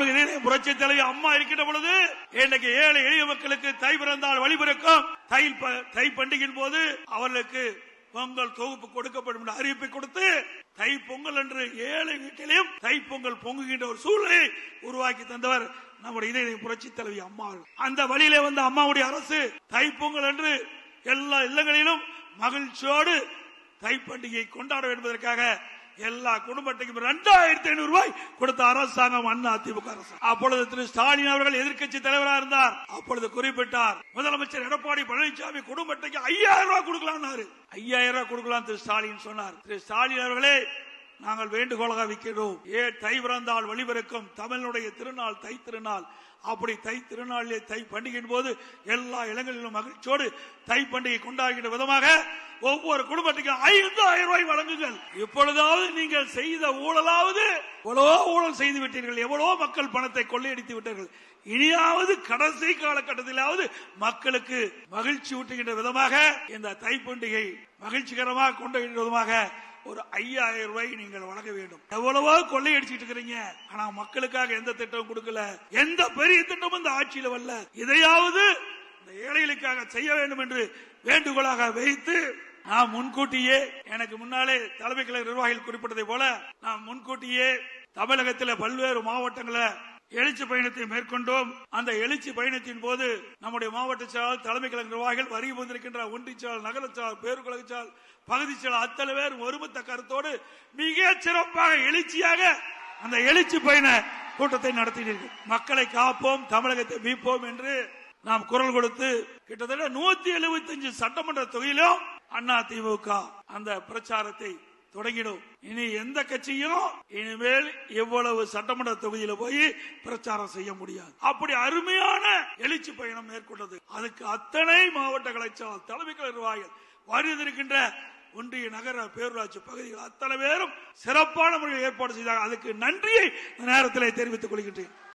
மாண்புமிகு புரட்சி தலைவி அம்மா இருக்கின்ற பொழுது இன்னைக்கு ஏழை எளிய மக்களுக்கு தை பிறந்தால் வழிபிறக்கும் தை பண்டிகையின் போது அவர்களுக்கு பொங்கல் தொகுப்பு கொடுக்கப்படும் என்ற அறிவிப்பை கொடுத்து தை பொங்கல் என்று ஏழை வீட்டிலையும் தை பொங்கல் பொங்குகின்ற ஒரு சூழ்நிலை உருவாக்கி தந்தவர் நம்முடைய இதய புரட்சி தலைவி அம்மா. அந்த வழியிலே வந்த அம்மாவுடைய அரசு தை பொங்கல் என்று எல்லா இல்லங்களிலும் மகிழ்ச்சியோடு தை பண்டிகை கொண்டாட என்பதற்காக எல்லா குடும்ப அட்டைக்கும் 2500 ரூபாய் கொடுத்த அரசாங்கம் அண்ணா திமுக அரசு. அப்பொழுது திரு ஸ்டாலின் அவர்கள் எதிர்க்கட்சி தலைவராக இருந்தார். அப்பொழுது குறிப்பிட்டார், முதலமைச்சர் எடப்பாடி பழனிசாமி குடும்ப அட்டைக்கு 5000 ரூபாய் கொடுக்கலாம். 5000 ரூபாய் கொடுக்கலாம் திரு ஸ்டாலின் சொன்னார். திரு ஸ்டாலின் அவர்களே, நாங்கள் வேண்டுகோளாக வைக்கிறோம், தை பிறந்தால் வழிபிறக்கும் தமிழனுடைய திருநாள் தை திருநாள். அப்படி தை திருநாளிலே தை பண்டிகையின் போது எல்லா இடங்களிலும் மகிழ்ச்சியோடு தை பண்டிகை கொண்டாடுகின்ற விதமாக ஒவ்வொரு குடும்பத்துக்கும் 5000 ரூபாய் வழங்குங்கள். இப்பொழுதாவது நீங்கள் செய்த ஊழலாவது எவ்வளவோ ஊழல் செய்து விட்டீர்கள், எவ்வளவோ மக்கள் பணத்தை கொள்ளையடித்து விட்டீர்கள். இனியாவது கடைசி காலகட்டத்திலாவது மக்களுக்கு மகிழ்ச்சி ஊட்டுகின்ற விதமாக இந்த தை பண்டிகை மகிழ்ச்சிகரமாக கொண்டாடுகின்ற விதமாக ஒரு 5000 ரூபாய் நீங்கள் வழங்க வேண்டும். எவ்வளவோ கொள்ளையடிச்சிட்டு இருக்கிறீங்க, ஆனா மக்களுக்காக எந்த திட்டமும் கொடுக்கல, எந்த பெரிய திட்டமும் இந்த ஆட்சியில் வரல. இதையாவது இந்த ஏழைகளுக்காக செய்ய வேண்டும் என்று வேண்டுகோளாக வைத்து நாம் முன்கூட்டியே, எனக்கு முன்னாலே தலைமை கழக நிர்வாகிகள் குறிப்பிட்டதை போல நாம் முன்கூட்டியே தமிழகத்தில் பல்வேறு மாவட்டங்களில் எழுச்சி பயணத்தை மேற்கொண்டோம். அந்த எழுச்சி பயணத்தின் போது நம்முடைய மாவட்ட செயலாளர், தலைமை கழக நிர்வாகிகள், வருகை வந்திருக்கின்ற ஒன்றிய செயலாளர், நகர செயலாளர், பேருக்கழக செயலாளர், பகுதி செயலாளர் அத்தனை பேர் ஒருமித்த கருத்தோடு மிக சிறப்பாக எழுச்சியாக அந்த எழுச்சி பயண கூட்டத்தை நடத்தினீர்கள். மக்களை காப்போம், தமிழகத்தை மீட்போம் என்று நாம் குரல் கொடுத்து கிட்டத்தட்ட 175 சட்டமன்ற தொகுதியிலும் அண்ணா திமுக அந்த பிரச்சாரத்தை தொடங்கினோம். இனி எந்த கட்சியும் இனிமேல் எவ்வளவு சட்டமன்ற தொகுதியில போய் பிரச்சாரம் செய்ய முடியாது. அப்படி அருமையான எழுச்சி பயணம் மேற்கொண்டது. அதுக்கு அத்தனை மாவட்ட கலைச்சாளர், தலைமை கழக நிர்வாகிகள், வருகின்ற ஒன்றிய நகர பேரூராட்சி பகுதிகள் அத்தனை பேரும் சிறப்பான முறையில் ஏற்பாடு செய்தார்கள். அதுக்கு நன்றியை நேரத்தில் தெரிவித்துக் கொள்கின்றேன்.